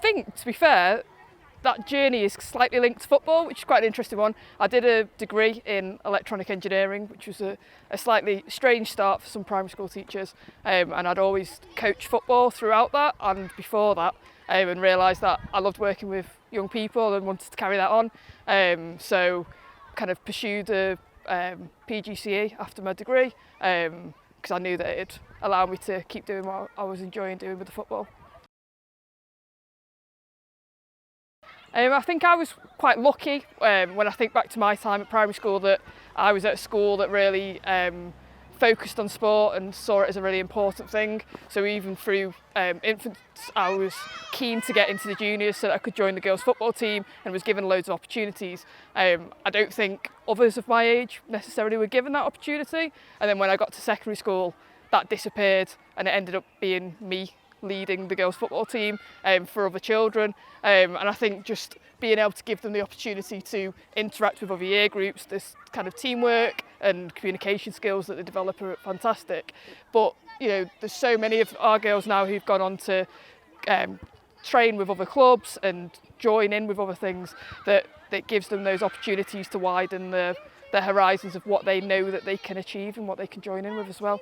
think, to be fair, that journey is slightly linked to football, which is quite an interesting one. I did a degree in electronic engineering, which was a slightly strange start for some primary school teachers, and I'd always coached football throughout that and before that, and realised that I loved working with young people and wanted to carry that on. So kind of pursued a PGCE after my degree, because I knew that it'd allow me to keep doing what I was enjoying doing with the football. I think I was quite lucky when I think back to my time at primary school that I was at a school that really focused on sport and saw it as a really important thing. So even through infants, I was keen to get into the juniors so that I could join the girls' football team and was given loads of opportunities. I don't think others of my age necessarily were given that opportunity. And then when I got to secondary school, that disappeared and it ended up being me leading the girls' football team for other children. And I think just being able to give them the opportunity to interact with other year groups, this kind of teamwork and communication skills that they develop are fantastic. But you know, there's so many of our girls now who've gone on to train with other clubs and join in with other things that gives them those opportunities to widen their horizons of what they know that they can achieve and what they can join in with as well.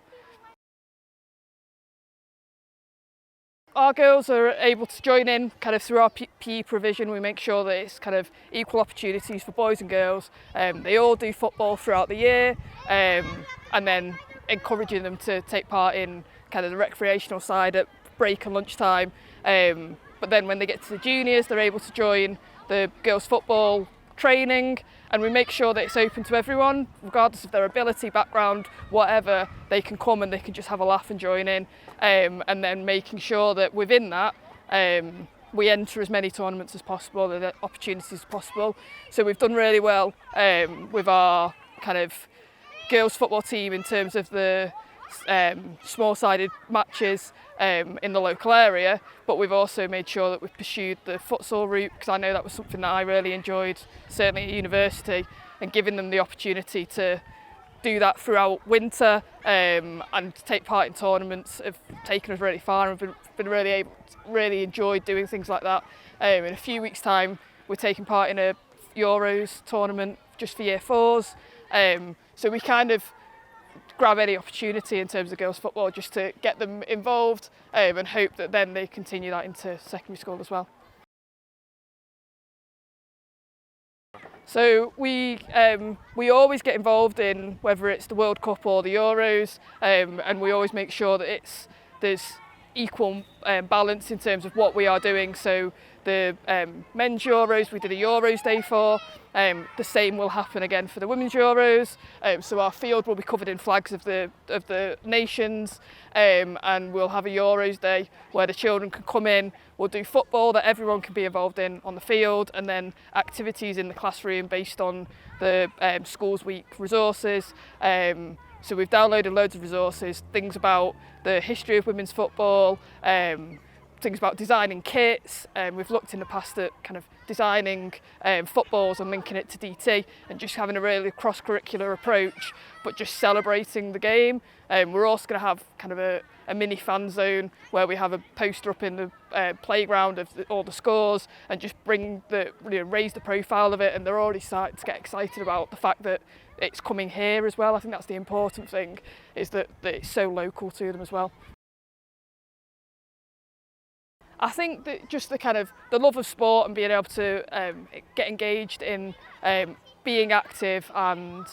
Our girls are able to join in kind of through our PE provision. We make sure that it's kind of equal opportunities for boys and girls. They all do football throughout the year, and then encouraging them to take part in kind of the recreational side at break and lunchtime. But then when they get to the juniors, they're able to join the girls' football training, and we make sure that it's open to everyone, regardless of their ability, background, whatever. They can come and they can just have a laugh and join in, and then making sure that within that we enter as many tournaments as possible and opportunities as possible. So we've done really well with our kind of girls football team in terms of the small-sided matches in the local area, but we've also made sure that we've pursued the futsal route, because I know that was something that I really enjoyed, certainly at university, and giving them the opportunity to do that throughout winter and to take part in tournaments have taken us really far, and been really enjoyed doing things like that. In a few weeks' time, we're taking part in a GRIL'S tournament just for year fours, so we kind of grab any opportunity in terms of girls football just to get them involved, and hope that then they continue that into secondary school as well. So we always get involved in whether it's the World Cup or the Euros, and we always make sure that there's equal balance in terms of what we are doing. So the men's Euros, we did a Euros day for. The same will happen again for the women's Euros. So our field will be covered in flags of the nations, and we'll have a Euros day where the children can come in. We'll do football that everyone can be involved in on the field, and then activities in the classroom based on the Schools Week resources. So we've downloaded loads of resources, things about the history of women's football, things about designing kits. We've looked in the past at kind of designing footballs and linking it to DT, and just having a really cross-curricular approach, but just celebrating the game. We're also going to have kind of a mini fan zone where we have a poster up in the playground of all the scores, and just raise the profile of it. And they're already starting to get excited about the fact that it's coming here as well. I think that's the important thing, is that it's so local to them as well. I think that just the love of sport and being able to get engaged in being active and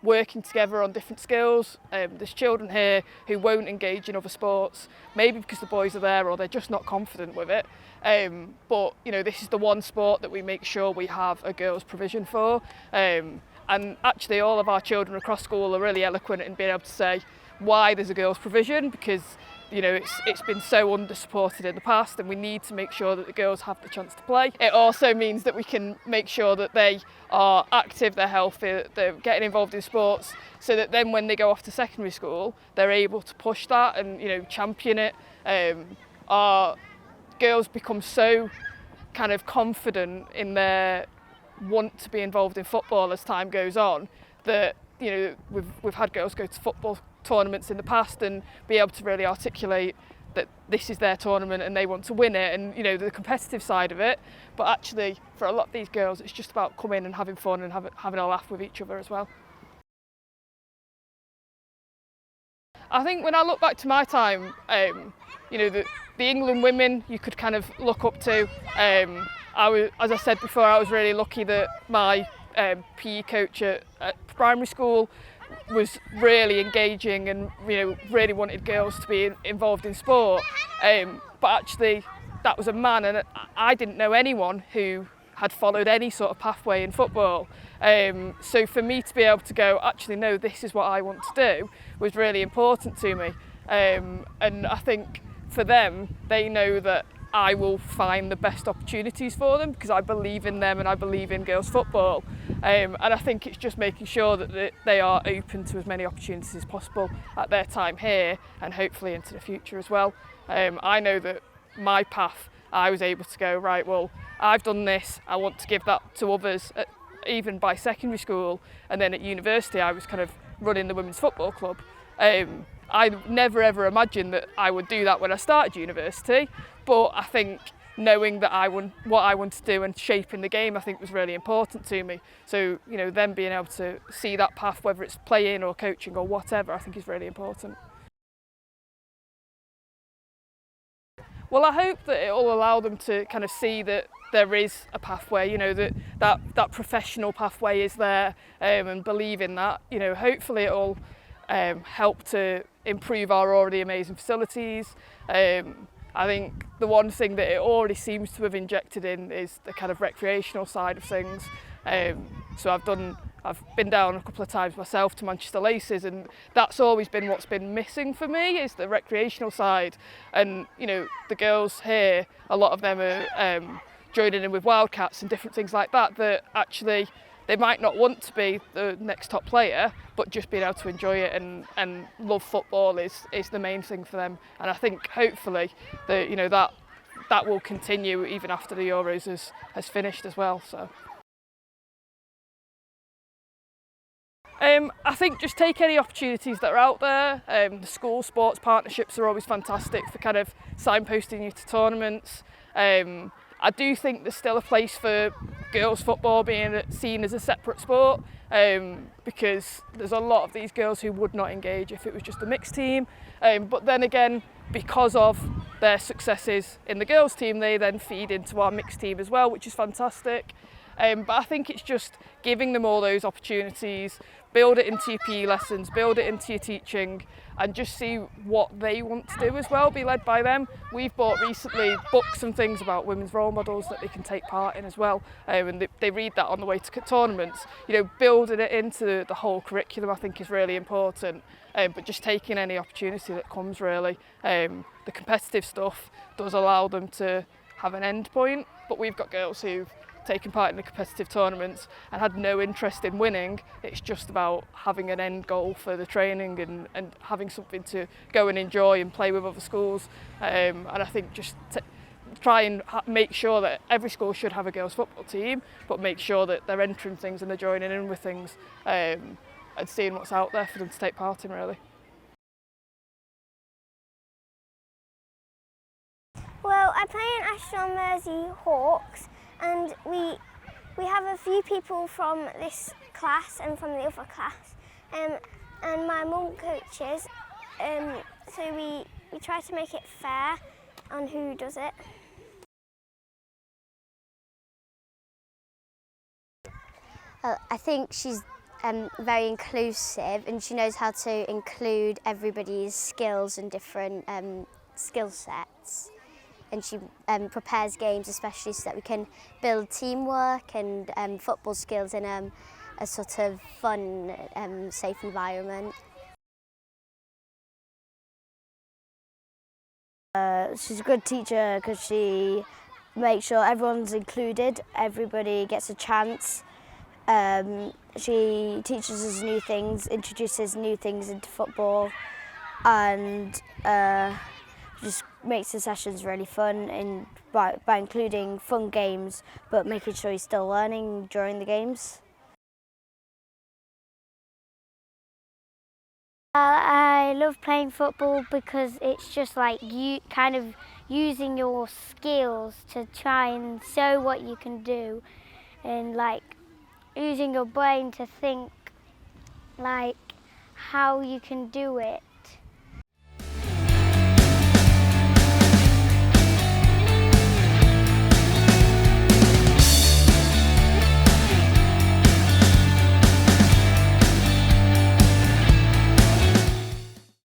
working together on different skills. There's children here who won't engage in other sports, maybe because the boys are there or they're just not confident with it. But you know, this is the one sport that we make sure we have a girls' provision for. And actually all of our children across school are really eloquent in being able to say why there's a girls' provision, because you know, it's been so under-supported in the past, and we need to make sure that the girls have the chance to play. It also means that we can make sure that they are active, they're healthy, they're getting involved in sports, so that then when they go off to secondary school, they're able to push that and, you know, champion it. Our girls become so kind of confident in their want to be involved in football as time goes on, that, you know, we've had girls go to football tournaments in the past and be able to really articulate that this is their tournament and they want to win it, and you know, the competitive side of it. But actually, for a lot of these girls, it's just about coming and having fun and having a laugh with each other as well. I think when I look back to my time, you know, the England women you could kind of look up to. As I said before, I was really lucky that my PE coach at primary school was really engaging and, you know, really wanted girls to be involved in sport. But actually, that was a man, and I didn't know anyone who had followed any sort of pathway in football. So for me to be able to go, actually, no, this is what I want to do, was really important to me. And I think for them, they know that I will find the best opportunities for them because I believe in them and I believe in girls football. And I think it's just making sure that they are open to as many opportunities as possible at their time here and hopefully into the future as well. I know that my path, I was able to go, right, well, I've done this, I want to give that to others, even by secondary school. And then at university, I was kind of running the women's football club. I never ever imagined that I would do that when I started university, but I think knowing that what I want to do and shaping the game, I think was really important to me. So, you know, them being able to see that path, whether it's playing or coaching or whatever, I think is really important. Well, I hope that it will allow them to kind of see that there is a pathway, you know, that professional pathway is there, and believe in that. You know, hopefully it will help to improve our already amazing facilities. I think the one thing that it already seems to have injected in is the kind of recreational side of things. So I've been down a couple of times myself to Manchester Laces, and that's always been what's been missing for me, is the recreational side. And you know, the girls here, a lot of them are joining in with Wildcats and different things like that, that actually they might not want to be the next top player, but just being able to enjoy it and love football is the main thing for them. And I think hopefully that, you know, that will continue even after the Euros has finished as well. So I think just take any opportunities that are out there. The school sports partnerships are always fantastic for kind of signposting you to tournaments. I do think there's still a place for girls football being seen as a separate sport, because there's a lot of these girls who would not engage if it was just a mixed team. But then again, because of their successes in the girls team, they then feed into our mixed team as well, which is fantastic. But I think it's just giving them all those opportunities, build it into your PE lessons, build it into your teaching, and just see what they want to do as well, be led by them. We've bought recently books and things about women's role models that they can take part in as well, and they read that on the way to tournaments. You know, building it into the whole curriculum I think is really important, but just taking any opportunity that comes really. The competitive stuff does allow them to have an end point, but we've got girls who've taken part in the competitive tournaments and had no interest in winning. It's just about having an end goal for the training and having something to go and enjoy and play with other schools. And I think just try and make sure that every school should have a girls football team, but make sure that they're entering things and they're joining in with things, and seeing what's out there for them to take part in really. Well, I play in Ashton Mersey Hawks, and we have a few people from this class and from the other class, and my mum coaches, so we try to make it fair on who does it. I think she's very inclusive, and she knows how to include everybody's skills and different skill sets. And she prepares games especially so that we can build teamwork and football skills in a sort of fun, safe environment. She's a good teacher because she makes sure everyone's included, everybody gets a chance. She teaches us new things, introduces new things into football, and just makes the sessions really fun, and by including fun games but making sure you're still learning during the games. I love playing football because it's just like you kind of using your skills to try and show what you can do, and like using your brain to think like how you can do it